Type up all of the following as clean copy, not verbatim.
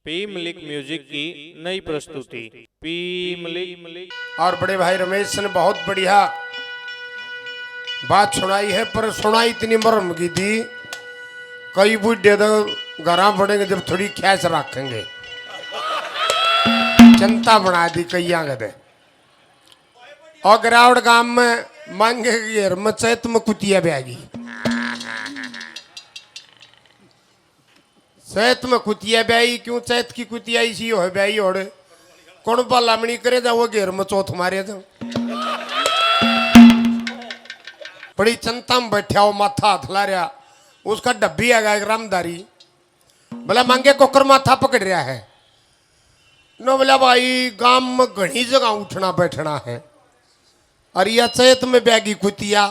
P Malik music की नई प्रस्तुति पी मलिक। और बड़े भाई रमेश ने बहुत बढ़िया बात सुनाई है, पर सुनाई इतनी मरम की थी। कई बूढ़े तो घर पड़ेंगे जब थोड़ी ख्यास रखेंगे। जनता बना दी कई आगे। और गिरावट गांव में मांगे घेर में चैत में कुतिया ब्यागी, चैत में कुतिया ब्याई। क्यों चैत की कुतिया इसी हो ब्याई ओढ़े कौन लामणी करे जा वो घेर में चौथ मारे था। बड़ी चिंता में बैठा हो, माथा हाथ ला रहा, उसका डब्बी आ गया रामदारी। बोला मांगे कोकर माथा पकड़ रहा है। नो बोला भाई गांव में घनी जगह उठना बैठना है, और यह चैत में बैगी कुतिया।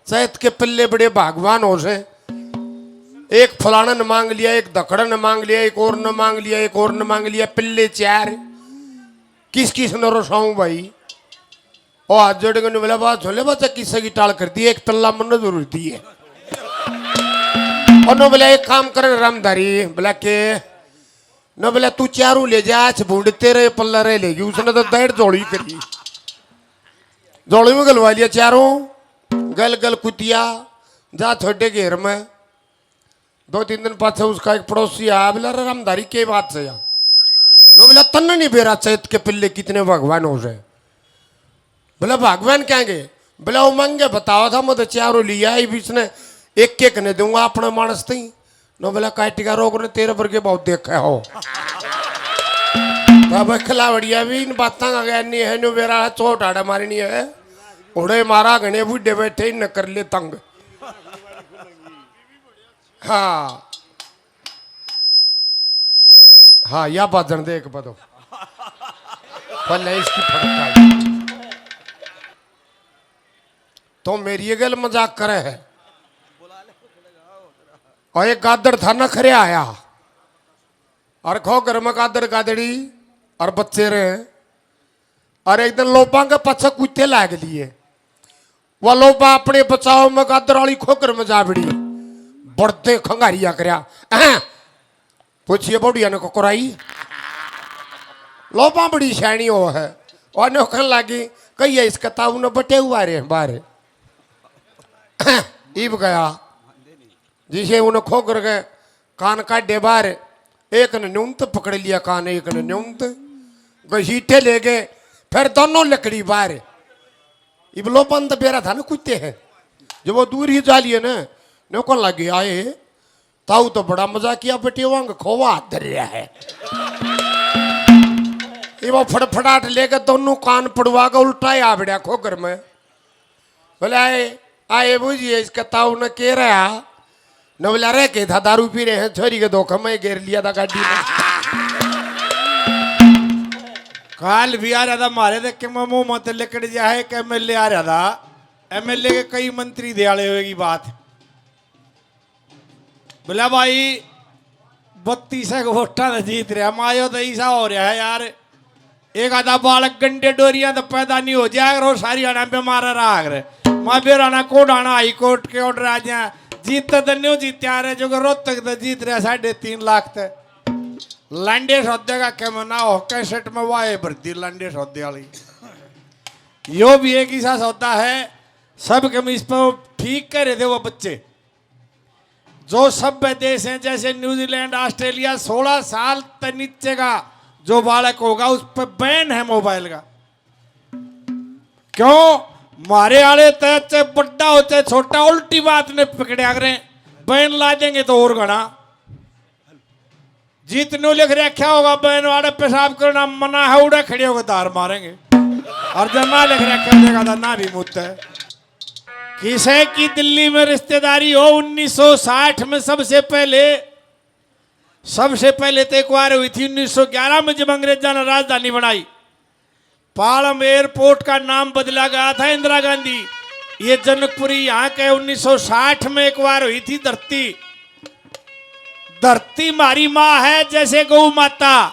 चैत के पल्ले बड़े भगवान हो से, एक फलाना ने मांग लिया, एक धकड़ा ने मांग लिया, एक और ने मांग लिया, एक और ने मांग लिया, पिल्ले चार। किस किस ने रोसाऊं भाई। और हाथ जोड़ के बोला बात झोले बच्चा किस्से की टाल कर दी, एक तल्ला मन जरूर दी है। और नो बोला एक काम करे रामधारी, बोला के नो बोला तू चारू ले जा, बूढ़ते रहे पल्ला रहे लेगी। उसने तो दैड़ जोड़ी करी, जोड़ी में गलवा लिया चारों। गल गल कुतिया जा छोटे घेर में। 2-3 दिन पाछे उसका एक पड़ोसी आया, बोला रामधारी के बात से यार। नो बोला तन नहीं बेरा चैत के पिल्ले कितने भगवान हो रहे। बोला भगवान क्या गए। बोला वो मांगे बताओ था, मैं तो चारों लिया बीच ने एक एक ने दूंगा अपने मानस थी। नो बोला काटिका रोग ने तेरे पर के बहुत देखा हो। तब खिलावड़िया भी इन बातों का ज्ञान नहीं है। नो बेरा चोट आड़ा मारी नहीं है, उड़े मारा घने बूढ़े बैठे न कर ले तंग। हाँ हाँ या बाजन देख बदो पहले इसकी फड़का तो मेरी गल मजाक करे है। और एक गादड़ था न खरे आया, और खो घर में गादड़ गादड़ी और बच्चे रहे। और एक दिन लोपा के पछे कुत्ते लाग लिए। वह लोपा अपने बचाव में गादड़ वाली खोकर में जा बिड़ी, बढ़ते खंगारिया करया। पूछिए बौड़िया ने कोराई। लोपा बड़ी शैनी हो है, और नौखन लागी कही है इसका ताऊ ने बटे हुआ रे बारे। इब गया जिसे उन्हें खो कर गए, कान काटे बाहर। एक ने न्यूंत पकड़ लिया कान, एक ने न्यूंत घसीटे ले गए, फिर दोनों लकड़ी बाहर। इब लोपन तो बेरा था ना कुत्ते हैं, जब वो दूर ही जा लिए ना नौकन लगे आए। ताऊ तो बड़ा मजा किया, बेटे वांग खोवा हाथ धर रहा है। वो फटफटाट लेकर दोनों कान पड़वा कर उल्टा ही आ बढ़िया खोकर में। बोले आए बुझिए इसका ताऊ ने कह रहा न। बोला रे के था दारू पी रहे हैं, छोरी के धोखे में घेर लिया था गाड़ी में। काल भी आ रहा था मारे देख के मुंह मत लिकड़ जाए कि एमएलए आ रहा था। एमएलए के कई मंत्री दियाले होगी बात। बोला भाई 32 वोटा जीत रहा, मायो तो ऐसा हो रहा है यार। एक आधा बालक गंडे डोरिया तो पैदा नहीं हो जाएगा, रो सारी आना पे मारा रहा माँ बेराना कोड आना हाई कोर्ट के ऑर्डर आ जाए। जीतते तो नहीं जीते आ रहे, जो रोहतक तो जीत रहे 3.5 लाख तक। लांडे सौदे का क्या मना हो कैसेट में वाए भरती लांडे सौदे वाली। यो भी एक ऐसा सौदा है, सब के इस पर ठीक कर रहे थे वो बच्चे। जो सभ्य देश हैं जैसे न्यूजीलैंड ऑस्ट्रेलिया, 16 साल तक नीचे का जो बालक होगा उस पर बैन है मोबाइल का। क्यों मारे आले चाहे बड़ा हो चाहे छोटा, उल्टी बात ने पकड़े करें, बैन ला देंगे तो और घना। जितने लिख रखा होगा बैन वाले पेशाब करना मना है, उड़े खड़े होकर दार मारेंगे। और जब ना लिख रखा देगा तो ना भी मुद्दा है। किसे की दिल्ली में रिश्तेदारी हो 1960 में सबसे पहले तो एक बार हुई थी 1911 में, जब अंग्रेजों ने राजधानी बनाई। पालम एयरपोर्ट का नाम बदला गया था इंदिरा गांधी। ये जनकपुरी यहाँ के 1960 में एक बार हुई थी। धरती मारी माँ है जैसे गौ माता,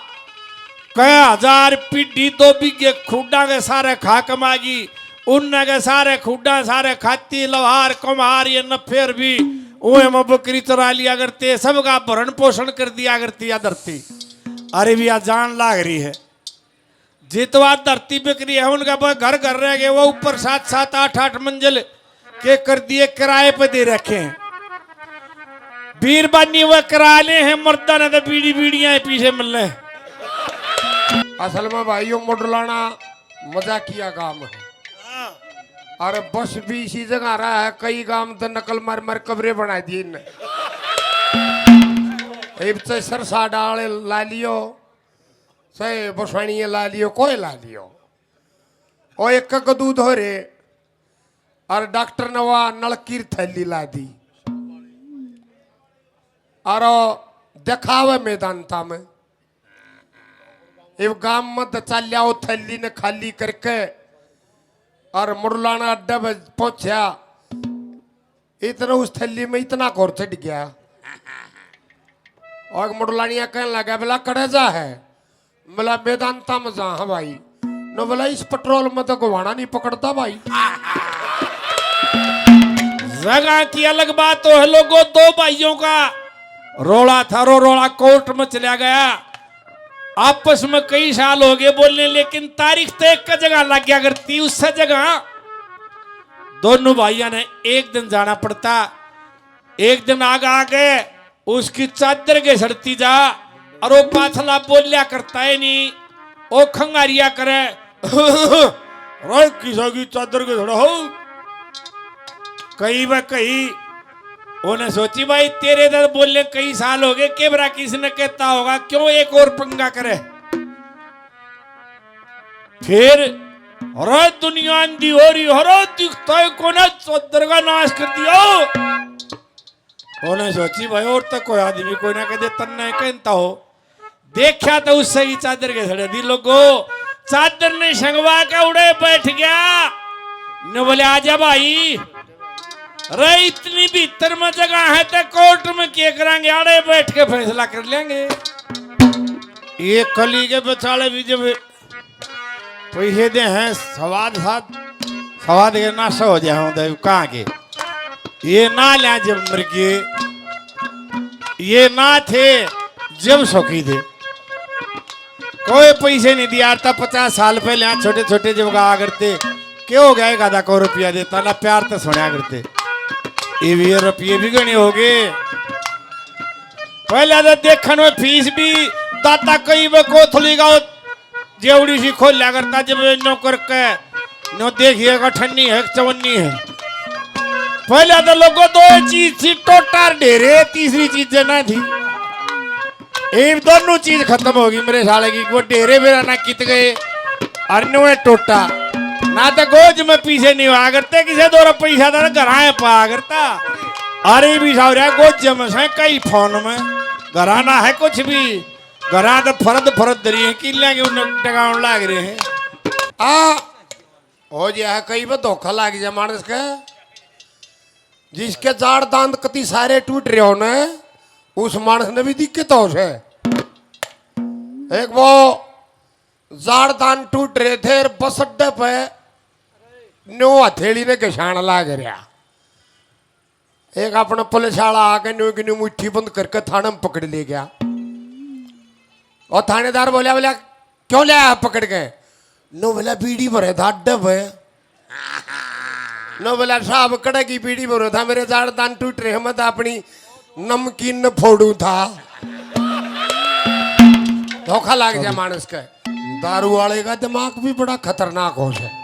कई हजार पीढ़ी 2 बीघे खुडा के सारे खा कमागी। उन के सारे खुडा सारे खाती लवार कुम्हार, ये न फिर भी उहे में बकरी चरा लिया करते, सबका भरण पोषण कर दिया करती है धरती। अरे भी आज जान लाग रही है। जितवा धरती बिक्री है उनका घर घर रह गए, वो ऊपर 7-7 8-8 मंजिल के कर दिए, किराए पे दे रखे हैं। बीरबानी वो किराए हैं, मर्दा ने तो बीड़ी बीड़ियां पीछे मिल रहे। असल में भाइयों मुडलाना मजाकिया काम है। अरे बस भी इसी जगह रहा है, कई काम तो नकल मार मार कब्रे बना दिए इनने। सरसा डाले ला लियो, सही बसवाणी ला लियो, कोई ला लियो, और एक का दूध हो रे, और डॉक्टर ने वह नलकीर थैली ला दी, और दिखावे मैदानता में इव गांव में चलिया वो थैली ने खाली करके, और मुरलाना अड्डा पे पहुंचा, इतना उस थैली में इतना घोर चढ़ गया, और मुरलानिया कहने लगा बोला कड़ेजा है, बोला मैदानता में जा। हाँ भाई, न बोला इस पेट्रोल में तो गुवाना नहीं पकड़ता भाई। जगह की अलग बात तो है लोगों, दो भाइयों का रोड़ा था, रोड़ा कोर्ट में चला गया, आपस में कई साल हो गए बोलने, लेकिन तारीख तो एक का जगह लग गया करती, उस जगह दोनों भाइयों ने एक दिन जाना पड़ता। एक दिन आगे उसकी चादर के सड़ती जा, और वो पाथला बोलिया करता है नहीं, वो खंगारिया करे रोय किसा की चादर के सड़ा हो। कई बार कही उन्हें सोची भाई तेरे दर बोलने कई साल हो गए, केबरा किसने कहता होगा, क्यों एक और पंगा करे। फिर हर दुनिया अंधी हो रही, हर दिखता है कोने चादर का नाश कर दिया। उन्हें सोची भाई और तक कोई आदमी कोई ना कह तन्ना कहता हो, देखा तो उससे ही चादर के सड़े दी लोगो, चादर ने संगवा के उड़े बैठ गया। न बोले आजा भाई, रे इतनी भीतर में जगह है तो कोर्ट में क्या करेंगे, आड़े बैठ के फैसला कर लेंगे। ये कली के बेचारे भी जब पैसे दे हैं स्वाद के नाशा हो जाए कहाँ के, ये ना लिया जब मृगे, ये ना थे जब सौखी थे, कोई पैसे नहीं दिया था। 50 साल पहले यहाँ छोटे छोटे जब गा करते, क्यों हो गया आधा को रुपया देता ना, प्यार तो सुना करते, ये रुपये भी गणे हो गए। पहले तो देखने में फीस भी दाता कई वो कोथली गाँव जेवड़ी सी खोल लिया करता, जब नौकर के नो देखिएगा ठन्नी है चवन्नी है। पहले तो लोगों दो चीज थी, टोटार ढेरे, तीसरी चीज ना थी। ये दोनों चीज खत्म होगी मेरे साले की, वो ढेरे मेरा ना कित गए, और टोटा ना तो गोज में पीछे नहीं हुआ करते, किसी दो पैसा था घर पा करता। अरे भी साहब गोज में से कई फोन में घराना है कुछ भी, घरा तो फरद दरी है, किले के उन्हें टगाउन लाग रहे हैं। हो जाए कई बार धोखा लाग जाए मानस के, जिसके जाड़ दांत कति सारे टूट रहे हो न, उस मानस ने भी दिक्कत हो से। एक वो जाड़ दांत टूट रहे थे, बस अड्डे पे नो हथेली ने घसाण लाग रहा, एक अपना पुलिस वाला आके न्यू की न्यू मुट्ठी बंद करके थाने में पकड़ ले गया। और थानेदार बोला क्यों लिया पकड़ के, नो बोला बीड़ी भरे था अड्डे पे, नो बोला साहब कड़े की बीड़ी भरो था, मेरे जाड़ दान टूट रहे, मैं तो अपनी नमकीन फोड़ू था। धोखा लग जाए मानस के। दारू वाले का दिमाग भी बड़ा खतरनाक हो जाए।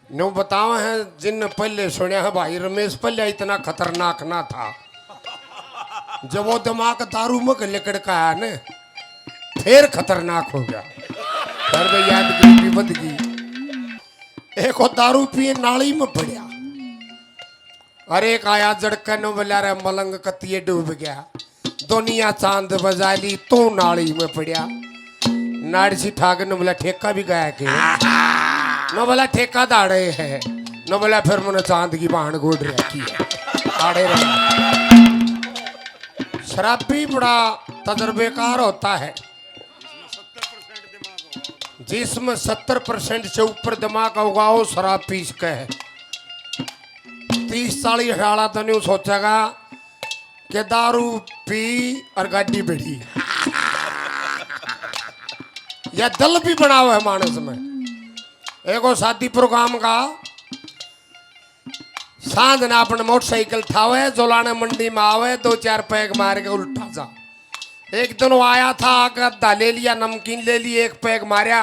नो बताओ है जिन पहले सुना है भाई, रमेश पहले इतना खतरनाक ना था, जब वो दिमाग दारू में लिकड़ का है न, फिर खतरनाक हो गया। फिर यादगिरी बद गई। एक और दारू पिए नाली में पड़ा, अरे एक आया जड़का न बोला रे मलंग कतिये डूब गया, दुनिया चांद बजा ली तू नाली में पड़ा। नारसी ठाकर न बोला ठेका भी गया के, न बोला ठेका दाड़े है, न बोला फिर मैंने चांद की बहान गोड़ रखी है आड़े रहा। शराब भी बड़ा तजर्बेकार होता है, जिसमें 70% से ऊपर दिमाग होगा वो शराब पीस के है। 30-40 अठाड़ा तो नहीं सोचेगा के दारू पी और गाड़ी बढ़ी या दल भी बना हुआ है मानस में। एक और शादी प्रोग्राम का सांझ ना अपने मोटरसाइकिल ठावे जोलाने मंडी में आवे 2-4 पैक मार के उल्टा जा। एक दिन वो आया था गद्दा ले लिया नमकीन ले ली 1 पैक मारा।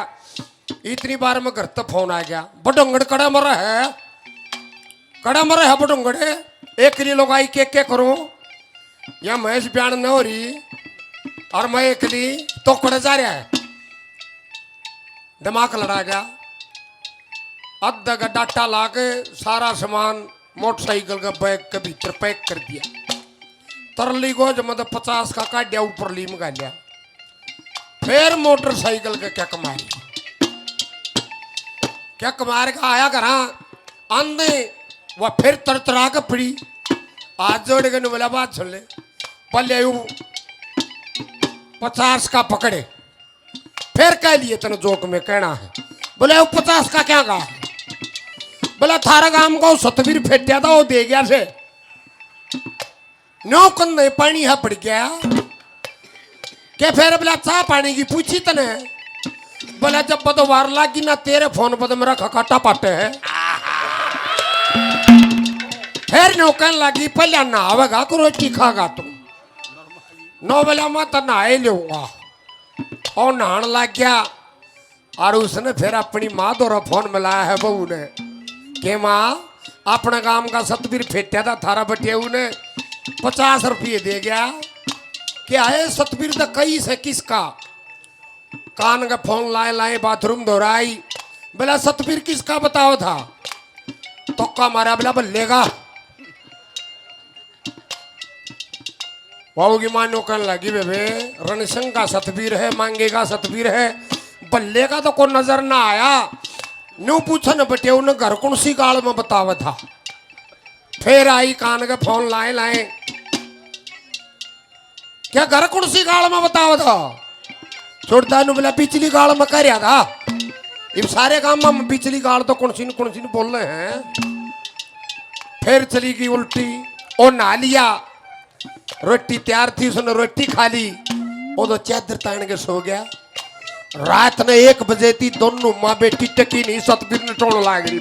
इतनी बार में घर तक फोन आ गया बडोंगड़ कड़ा मर है बडोंगड़े 1 किलो लोग के करूं या महेश बयान न हो रही और मैं एकली तो कड़े जा रहा है। दिमाग लड़ा गया अद्धा का डाटा ला के सारा सामान मोटरसाइकिल का बैग के भीतर पैक कर दिया। तरली को जब मतलब 50 का काटिया ऊपर ली मंगा लिया। फिर मोटरसाइकिल के क्या कमार का आया घर आंधे वह फिर तरतरा के पड़ी। आज जोड़ के बोला बात सुन ले पल्ले 50 का पकड़े। फिर कह लिए तेने जोक में कहना है बोले 50 का क्या कहा बोला थारा गांव को सतवीर फेंटा था वो दे गया से नो कंधे पानी है पड़ गया क्या। फिर बोला चाह पानी की पूछी तने बोला जब बदो वार लागी ना तेरे फोन पर तो मेरा खकाटा पाटे है। फिर नो कहने लगी पहले नहावेगा को रोटी खागा तुम नो बोला मैं तो नहा ही लूंगा और नहान लग गया। और उसने फिर अपनी माँ द्वारा फोन मिलाया है बहू ने कि माँ अपने गांव का सतवीर फेंटा था थारा बटियाऊ ने 50 रुपये दे गया। क्या है सतवीर तो कई से किसका कान का फोन लाए बाथरूम दोहराई बोला सतवीर किसका बताओ था तो का मारा बोला बल्लेगा। बाबू की मां कहने लगी बेबे रणसिंह का सतवीर है मांगेगा सतवीर है बल्ले का तो कोई नजर ना आया। न्यू पूछा न बटे उन्हें घर कौन सी गाल में बतावा था। फिर आई कान के फोन लाए क्या घर कौन सी गाल में बतावा था छोड़ता नु बोला पिछली गाल में कर रहा था। इब सारे काम में पिछली गाल तो कौन सी बोल रहे हैं। फिर चली गई उल्टी और नहा लिया रोटी तैयार थी उसने रोटी खा ली वो तो चादर तान के सो गया। रात ने 1 बजे थी दोनों माँ बेटी टकी नहीं सतवीर ने टोन लाग रही।